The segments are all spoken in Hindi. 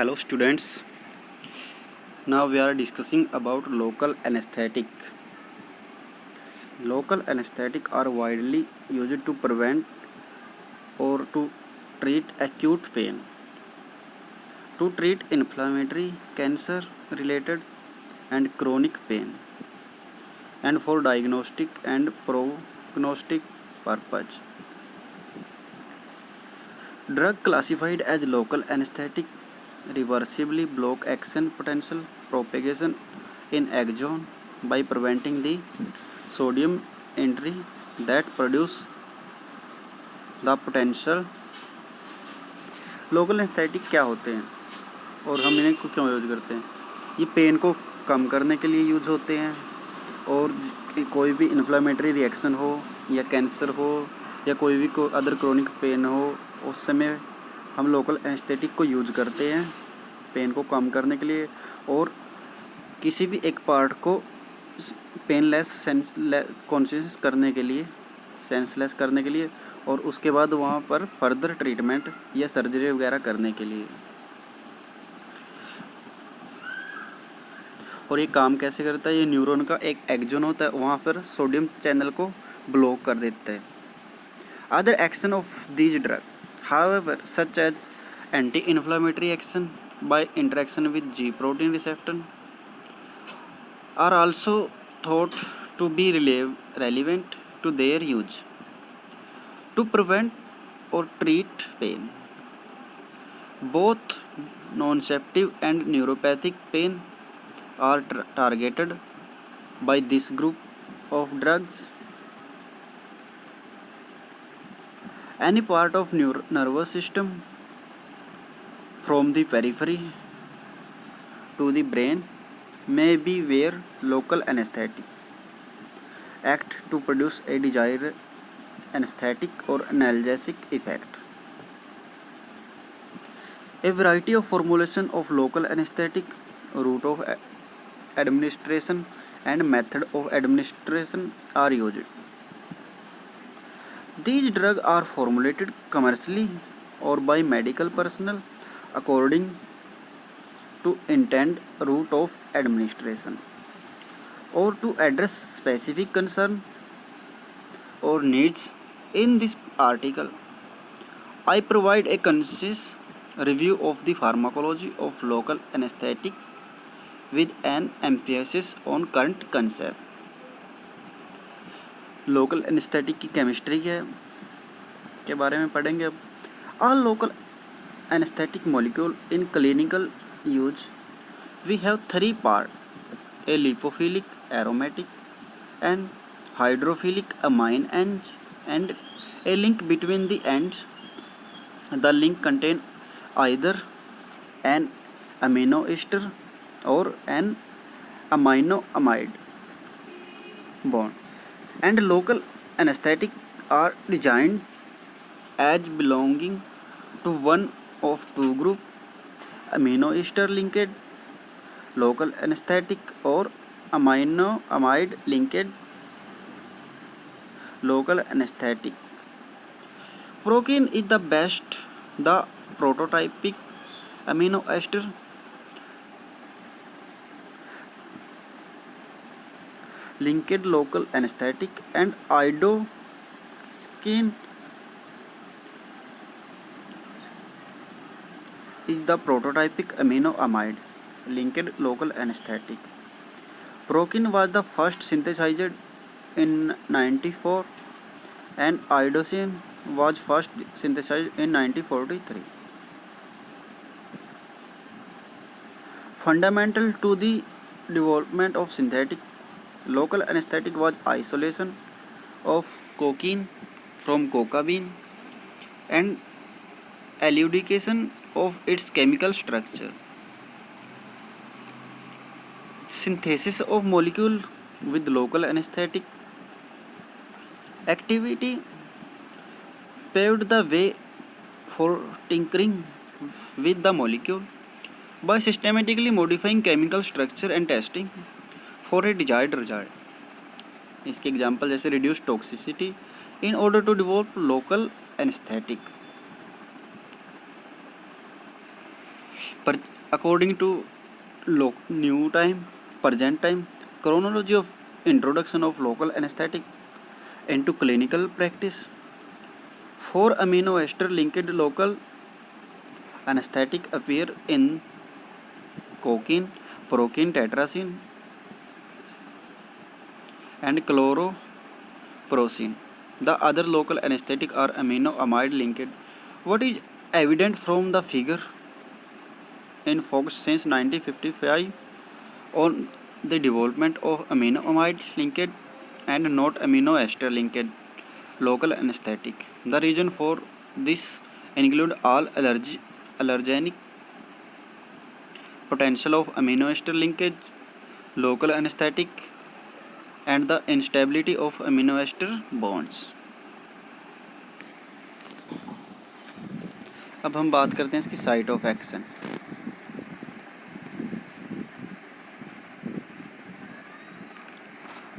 Hello students. Now we are discussing about local anesthetic. Local anesthetic are widely used to prevent or to treat acute pain, to treat inflammatory, cancer related and chronic pain, and for diagnostic and prognostic purpose. Drug classified as local anesthetic reversibly block action potential propagation in axon by preventing the sodium entry that produce the potential. Local anaesthetic क्या होते हैं और हम इन्हें क्यों यूज़ करते हैं? ये पेन को कम करने के लिए यूज़ होते हैं और कोई भी इन्फ्लामेटरी रिएक्शन हो या कैंसर हो या कोई भी अदर क्रोनिक पेन हो उस समय हम लोकल एनेस्थेटिक को यूज़ करते हैं पेन को कम करने के लिए और किसी भी एक पार्ट को पेनलेस कॉन्शियस करने के लिए, सेंसलेस करने के लिए और उसके बाद वहाँ पर फर्दर ट्रीटमेंट या सर्जरी वगैरह करने के लिए। और ये काम कैसे करता है? ये न्यूरॉन का एक एक्जन होता है, वहाँ पर सोडियम चैनल को ब्लॉक कर देता है। Other action of these drug however such as anti inflammatory action by interaction with G protein receptor are also thought to be relevant to their use to prevent or treat pain. Both nonceptive and neuropathic pain are targeted by this group of drugs. Any part of nervous system from the periphery to the brain may be where local anesthetic act to produce a desired anesthetic or analgesic effect. A variety of formulation of local anesthetic, route of administration and method of administration are used. These drugs are formulated commercially or by medical personnel according to intended route of administration or to address specific concern or needs. In this article, I provide a concise review of the pharmacology of local anesthetic with an emphasis on current concept. Local anaesthetic की केमिस्ट्री के बारे में पढ़ेंगे अब। All local anaesthetic molecule in clinical use we have three parts: a lipophilic, aromatic and hydrophilic amine and a link between the ends. The link contain either an amino ester or an amino-amide bond, and local anesthetic are designed as belonging to one of two groups: amino ester linked local anesthetic or amino-amide linked local anesthetic. Procaine is the best, the prototypic amino ester linked local anesthetic, and iodine is the prototypic amino-amide linked local anesthetic. Procaine was the first synthesized in 1994 and iodine was first synthesized in 1943. Fundamental to the development of synthetic local anesthetic was isolation of cocaine from coca bean and elucidation of its chemical structure. Synthesis of molecule with local anesthetic activity paved the way for tinkering with the molecule by systematically modifying chemical structure and testing for a desired result. इसके एग्जाम्पल जैसे reduce toxicity in order to develop local anaesthetic. पर according to new time, present time, chronology of introduction of local anesthetic into clinical practice. 4 amino ester linked local anesthetic appear in cocaine, procaine, tetracycline, and chloroprosine. The other local anesthetic are amino amide linked. What is evident from the figure in focus since 1955 on the development of amino amide linked and not amino ester linked local anesthetic. The reason for this include all allergenic potential of amino ester linkage, local anesthetic, and the instability of amino ester bonds. अब हम बात करते हैं इसकी साइट ऑफ एक्शन।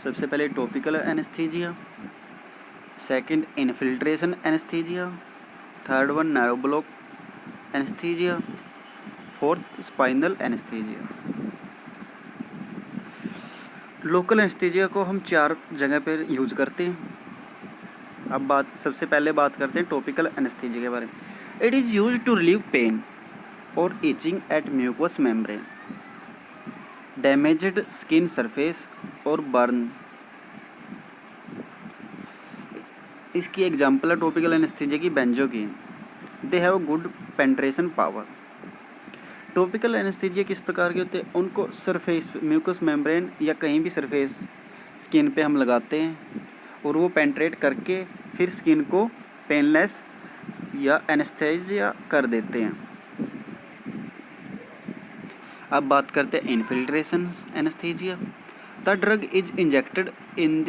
सबसे पहले topical anaesthesia, second infiltration anaesthesia, third one nerve block anaesthesia, fourth spinal anaesthesia. Local anaesthesia को हम 4 जगह पर यूज करते हैं। अब सबसे पहले बात करते हैं टॉपिकल एनेस्थीजिया के बारे में। It is use to relieve pain और itching at mucous membrane, damaged skin surface और बर्न। इसकी एग्जाम्पल है टॉपिकल एनेस्थीजिया की benzocaine. They have good penetration power. Topical anaesthesia किस प्रकार के होते हैं? उनको सरफेस म्यूकस मेम्ब्रेन या कहीं भी सरफेस स्किन पे हम लगाते हैं और वो पेंट्रेट करके फिर स्किन को पेनलेस या एनेस्थीजिया कर देते हैं। अब बात करते हैं infiltration anaesthesia. The drug is injected in the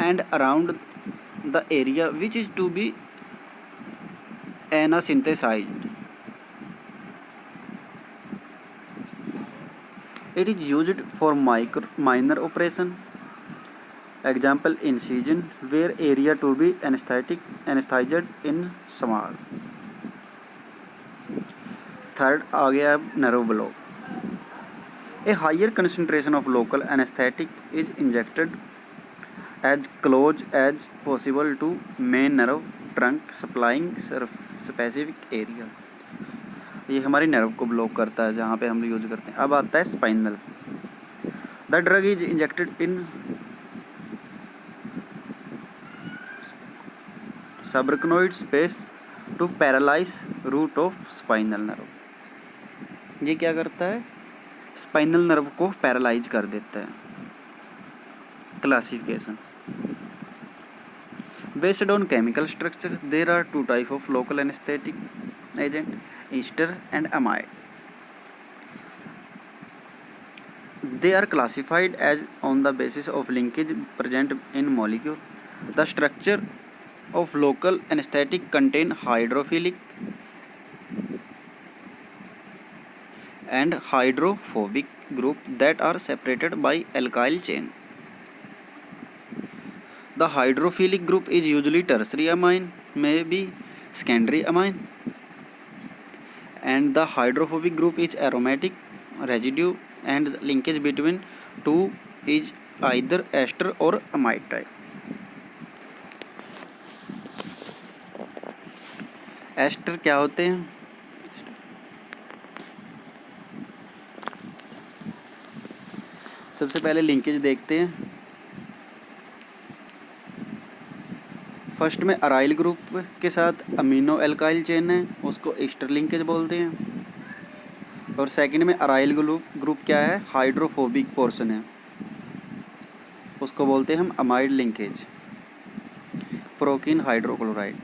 and around the area which is to be anaesthetised. It is used for minor operation. Example incision where area to be anesthetized in small. Third आ गया nerve block. A higher concentration of local anesthetic is injected as close as possible to main nerve trunk supplying specific area. ये हमारी नर्व को ब्लॉक करता है जहाँ पे हम यूज करते हैं। अब आता है spinal. The drug is injected in subarachnoid space to paralyse root of spinal nerve. ये क्या करता है? स्पाइनल नर्व को पैरालाइज कर देता है। Classification based on chemical structure there are 2 type of local anaesthetic agent, ester and amide. They are classified as on the basis of linkage present in molecule. The structure of local anesthetic contain hydrophilic and hydrophobic group that are separated by alkyl chain. The hydrophilic group is usually tertiary amine, may be secondary amine, and the hydrophobic group is aromatic residue, and the linkage between two is either ester or amide type. Ester क्या होते हैं? सबसे पहले लिंकेज देखते हैं। फर्स्ट में अराइल ग्रुप के साथ अमीनो एल्काइल चेन है, उसको एस्टर लिंकेज बोलते हैं। और सेकंड में अराइल ग्रुप क्या है? हाइड्रोफोबिक पोर्शन है, उसको बोलते हैं हम amide linkage. Procaine hydrochloride.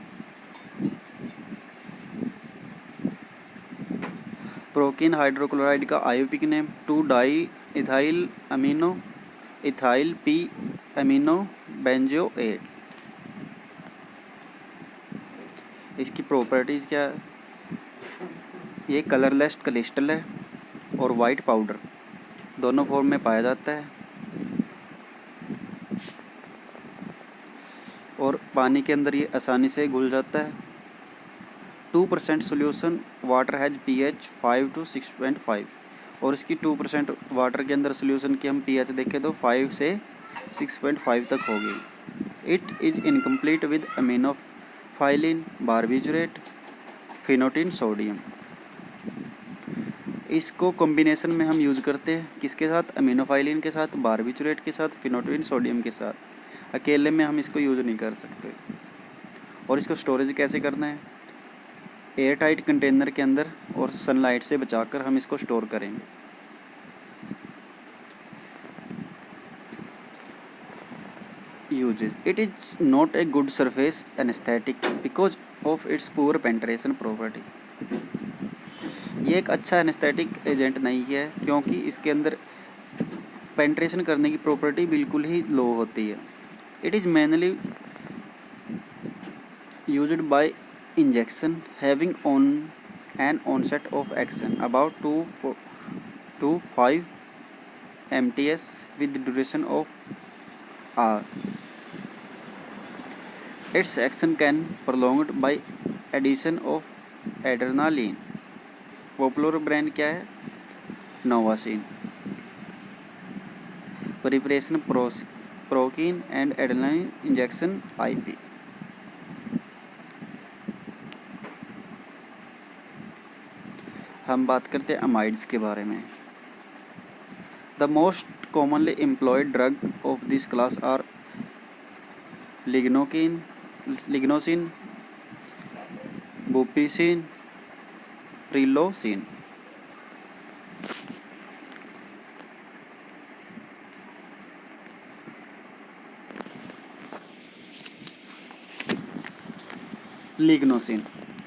Procaine hydrochloride का आयोपिक नेम 2-डाई ethyl amino ethyl P amino benzoate. इसकी प्रॉपर्टीज़ क्या है? ये कलरलेस क्रिस्टल है और वाइट पाउडर दोनों फॉर्म में पाया जाता है और पानी के अंदर ये आसानी से घुल जाता है। 2% solution water has pH 5 to 6.5 और इसकी 2% वाटर के अंदर सोल्यूशन की हम pH देखें तो 5 से 6.5 तक होगी। It is incomplete with aminophylline barbiturate phenytoin sodium. इसको कॉम्बिनेशन में हम यूज़ करते हैं किसके साथ, अमीनोफाइलिन के साथ, बारबिचूरेट के साथ, फिनोटिन सोडियम के साथ। अकेले में हम इसको यूज़ नहीं कर सकते। और इसको स्टोरेज कैसे करना है, एयर टाइट कंटेनर के अंदर और सनलाइट से बचाकर हम इसको स्टोर करेंगे। Uses, it is not a good surface anaesthetic because of its poor penetration property. ये एक अच्छा एनेस्थेटिक एजेंट नहीं है क्योंकि इसके अंदर पेंट्रेशन करने की प्रॉपर्टी बिल्कुल ही लो होती है। It is mainly used by injection having on an onset of action about 2 to 5 mts with the duration of hour. Its action can prolonged by addition of adrenaline. Popular brand क्या है, Novocain. Preparation procaine and adrenaline injection IP। हम बात करते हैं अमाइड्स के बारे में। The most commonly employed drug of this class are lignocaine, bupivacaine, prilocaine.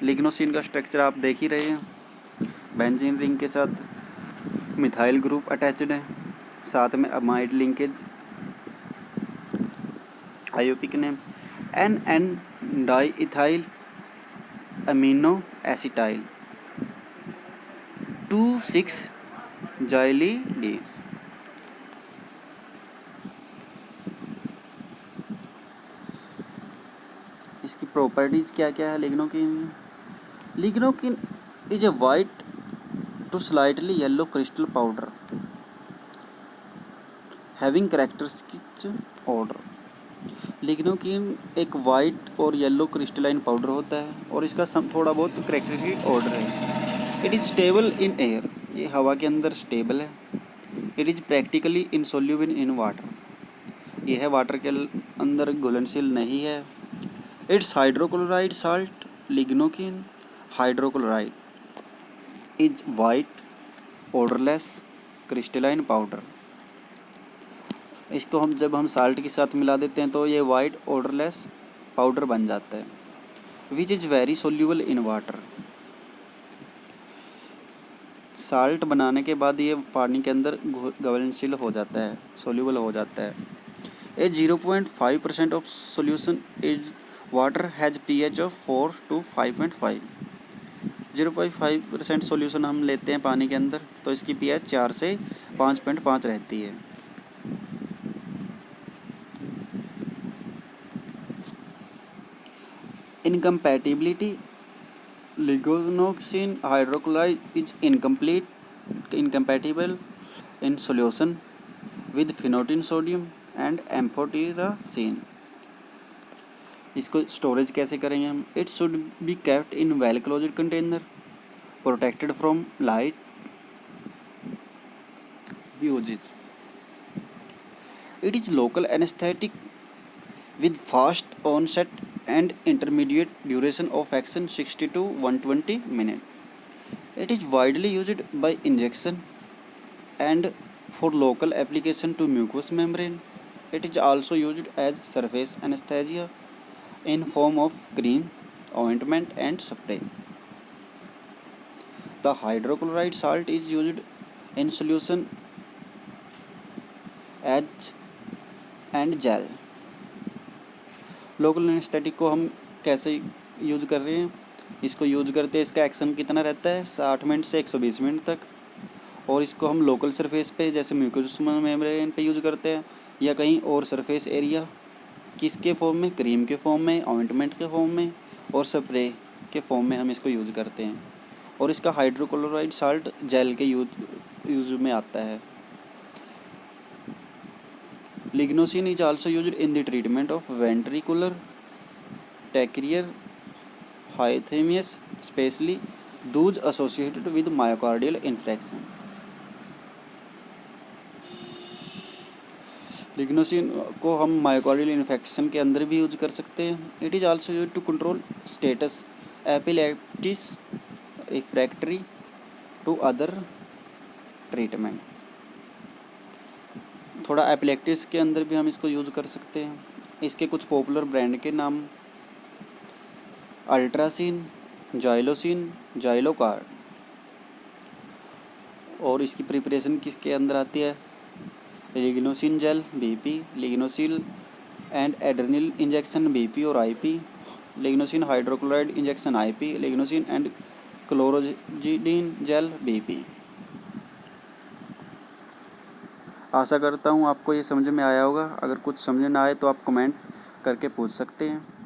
Lignocaine का स्ट्रक्चर आप देख ही रहे हैं। बेंजीन रिंग के साथ मिथाइल ग्रुप अटैच्ड है, साथ में amide linkage, IUPAC name N di ethyl amino acetyl 2,6 xylidide. इसकी प्रॉपर्टीज क्या क्या है lignocaine is a white to slightly yellow crystal powder having characteristic odour. Lignocaine एक वाइट और येलो क्रिस्टलाइन पाउडर होता है और इसका थोड़ा बहुत कैरेक्टरिस्टिक ऑर्डर है। It is stable in air, ये हवा के अंदर स्टेबल है। It is practically insoluble in water, यह है वाटर के अंदर घुलनशील नहीं है। Its hydrochloride salt lignocaine hydrochloride is white odourless crystalline powder. इसको जब हम साल्ट के साथ मिला देते हैं तो ये वाइट ऑर्डरलेस पाउडर बन जाता है। Which is very soluble in water, salt बनाने के बाद ये पानी के अंदर घुलनशील हो जाता है, सोल्यूबल हो जाता है। ए 0.5% of solution is water has pH of 4 to 5.5। 0.5% solution हम लेते हैं पानी के अंदर तो इसकी pH 4 से 5.5 रहती है। Incompatibility, lignocaine hydrochloride is incompatible in solution with phenytoin sodium and amphotericin. इसको स्टोरेज कैसे करेंगे हम, it should be kept in well closed container protected from light uses. It is local anaesthetic with fast onset and intermediate duration of action 60 to 120 minutes. It is widely used by injection and for local application to mucous membrane. It is also used as surface anesthesia in form of cream, ointment and spray. The hydrochloride salt is used in solution as and gel. Local anaesthetic को हम कैसे यूज़ कर रहे हैं, इसको यूज़ करते हैं, इसका एक्शन कितना रहता है 60 मिनट से 120 मिनट तक। और इसको हम लोकल सरफेस पे जैसे म्यूकस मेम्ब्रेन पे यूज़ करते हैं या कहीं और सरफेस एरिया, किसके फॉर्म में, क्रीम के फॉर्म में, ऑइंटमेंट के फॉर्म में और स्प्रे के फॉर्म में हम इसको यूज़ करते हैं, और इसका हाइड्रोक्लोराइड साल्ट जेल के यूज में आता है। Lignocaine is also used in the treatment of ventricular tachyarrhythmias, specially those associated with myocardial infarction. Lignocaine को हम मायोकार्डियल इन्फेक्शन के अंदर भी यूज कर सकते हैं। It is also use to control status epilepticus refractory to other treatment. थोड़ा एपिलेप्टिस के अंदर भी हम इसको यूज कर सकते हैं। इसके कुछ पॉपुलर ब्रांड के नाम अल्ट्रासिन, जाइलोसिन, जाइलोकार्ड। और इसकी प्रिपरेशन किसके अंदर आती है? Lignocaine gel BP, lignocaine and adrenaline injection BP और IP, lignocaine hydrochloride injection IP, lignocaine and chlorhexidine gel BP. आशा करता हूँ आपको ये समझ में आया होगा। अगर कुछ समझ ना आए तो आप कमेंट करके पूछ सकते हैं।